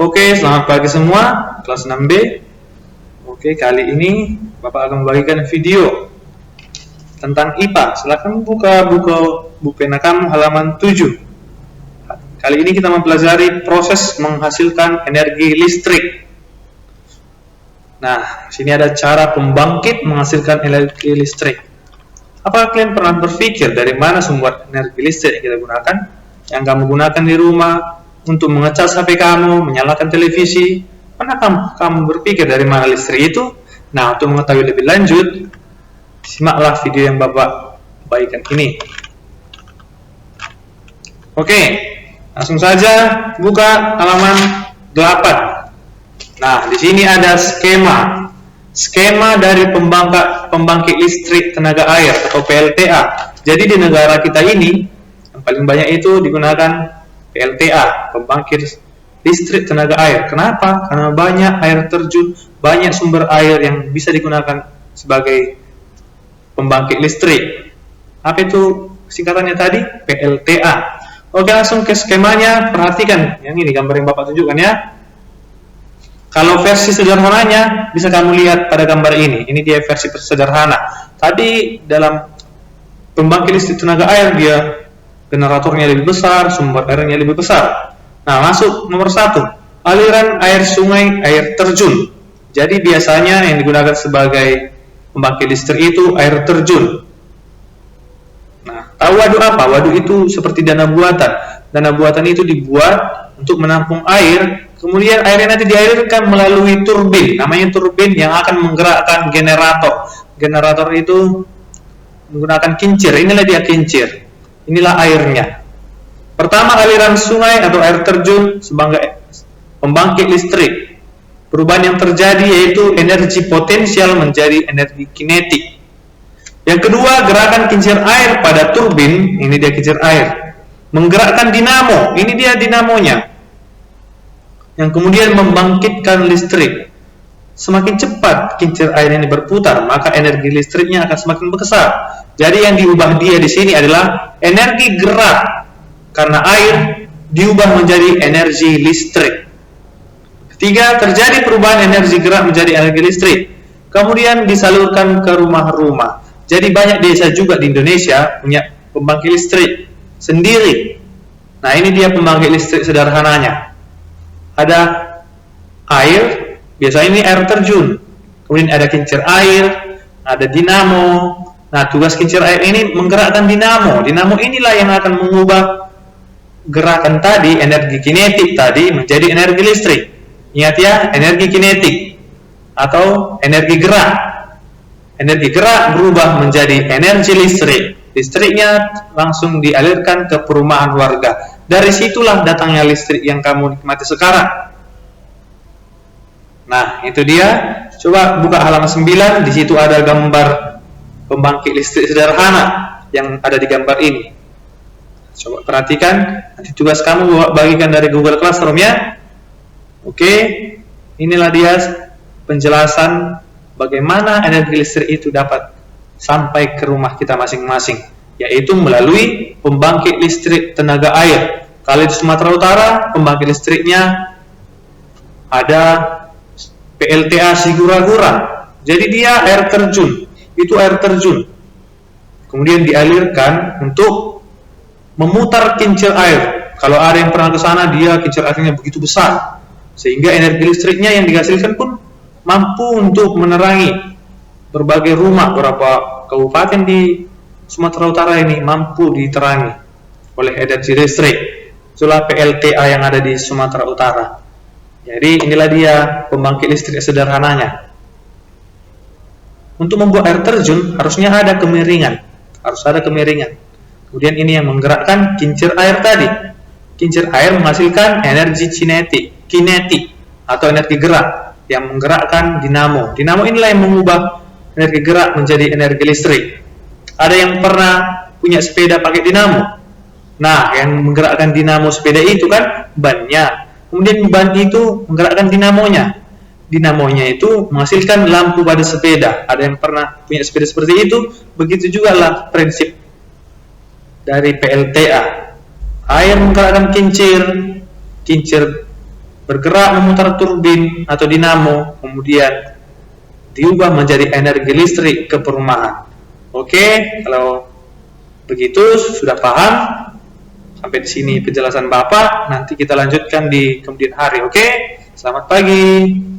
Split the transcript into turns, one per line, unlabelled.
Oke, selamat pagi semua, kelas 6B. Oke, kali ini Bapak akan membagikan video tentang IPA. Silakan buka buku pena kamu halaman 7. Kali ini kita mempelajari proses menghasilkan energi listrik. Nah, sini ada cara pembangkit menghasilkan energi listrik. Apakah kalian pernah berpikir dari mana sumber energi listrik yang kita gunakan? Yang kamu gunakan di rumah untuk mengecas HP kamu, menyalakan televisi. Pernah kamu berpikir dari mana listrik itu? Nah, untuk mengetahui lebih lanjut, simaklah video yang Bapak bagikan ini. Oke, langsung saja buka halaman 8. Nah, di sini ada skema dari pembangkit listrik tenaga air atau PLTA. Jadi di negara kita ini yang paling banyak itu digunakan PLTA, pembangkit listrik tenaga air. Kenapa? Karena banyak air terjun, banyak sumber air yang bisa digunakan sebagai pembangkit listrik. Apa itu singkatannya tadi? PLTA. Oke, langsung ke skemanya. Perhatikan yang ini, gambar yang Bapak tunjukkan ya. Kalau versi sederhananya bisa kamu lihat pada gambar ini. Ini dia versi sederhana. Tadi dalam pembangkit listrik tenaga air dia generatornya lebih besar, sumber airnya lebih besar. Nah, masuk nomor 1, aliran air sungai, air terjun. Jadi biasanya yang digunakan sebagai pembangkit listrik itu air terjun. Nah, tahu waduk apa? Waduk itu seperti dana buatan. Dana buatan itu dibuat untuk menampung air, kemudian airnya nanti dialirkan melalui turbin. Namanya turbin yang akan menggerakkan generator. Generator itu menggunakan kincir. Inilah dia kincir. Inilah airnya. Pertama, aliran sungai atau air terjun sebagai pembangkit listrik. Perubahan yang terjadi yaitu energi potensial menjadi energi kinetik. Yang kedua, gerakan kincir air pada turbin. Ini dia kincir air. Menggerakkan dinamo. Ini dia dinamonya. Yang kemudian membangkitkan listrik. Semakin cepat kincir air ini berputar, maka energi listriknya akan semakin besar. Jadi yang diubah dia di sini adalah energi gerak, karena air diubah menjadi energi listrik. Ketiga, terjadi perubahan energi gerak menjadi energi listrik, kemudian disalurkan ke rumah-rumah. Jadi banyak desa juga di Indonesia punya pembangkit listrik sendiri. Nah, ini dia pembangkit listrik sederhananya. Ada air, biasanya ini air terjun, kemudian ada kincir air, ada dinamo. Nah, tugas kincir air ini menggerakkan dinamo. Dinamo inilah yang akan mengubah gerakan tadi, energi kinetik tadi, menjadi energi listrik. Ingat ya, energi kinetik atau energi gerak. Energi gerak berubah menjadi energi listrik. Listriknya langsung dialirkan ke perumahan warga. Dari situlah datangnya listrik yang kamu nikmati sekarang. Nah, itu dia. Coba buka halaman 9. Di situ ada gambar pembangkit listrik sederhana yang ada di gambar ini. Coba perhatikan. Nanti tugas kamu bagikan dari Google Classroom ya. Oke, inilah dia penjelasan bagaimana energi listrik itu dapat sampai ke rumah kita masing-masing, yaitu melalui pembangkit listrik tenaga air. Kalau di Sumatera Utara, pembangkit listriknya ada PLTA Sigura-gura. Jadi dia air terjun. Itu air terjun. Kemudian dialirkan untuk memutar kincir air. Kalau ada yang pernah ke sana, dia kincir airnya begitu besar, sehingga energi listriknya yang dihasilkan pun mampu untuk menerangi berbagai rumah. Beberapa kabupaten di Sumatera Utara ini mampu diterangi oleh energi listrik. Itulah PLTA yang ada di Sumatera Utara. Jadi inilah dia pembangkit listrik sederhananya. Untuk membuat air terjun harusnya ada kemiringan. Harus ada kemiringan. Kemudian ini yang menggerakkan kincir air tadi. Kincir air menghasilkan energi kinetik atau energi gerak yang menggerakkan dinamo. Dinamo inilah yang mengubah energi gerak menjadi energi listrik. Ada yang pernah punya sepeda pakai dinamo? Nah, yang menggerakkan dinamo sepeda itu kan bannya. Kemudian ban itu menggerakkan dinamonya. Dinamonya itu menghasilkan lampu pada sepeda. Ada yang pernah punya sepeda seperti itu? Begitu juga lah prinsip dari PLTA. Air menggerakkan kincir bergerak memutar turbin atau dinamo, kemudian diubah menjadi energi listrik ke perumahan. Oke, kalau begitu sudah paham. Sampai di sini penjelasan Bapak, nanti kita lanjutkan di kemudian hari. Oke, selamat pagi.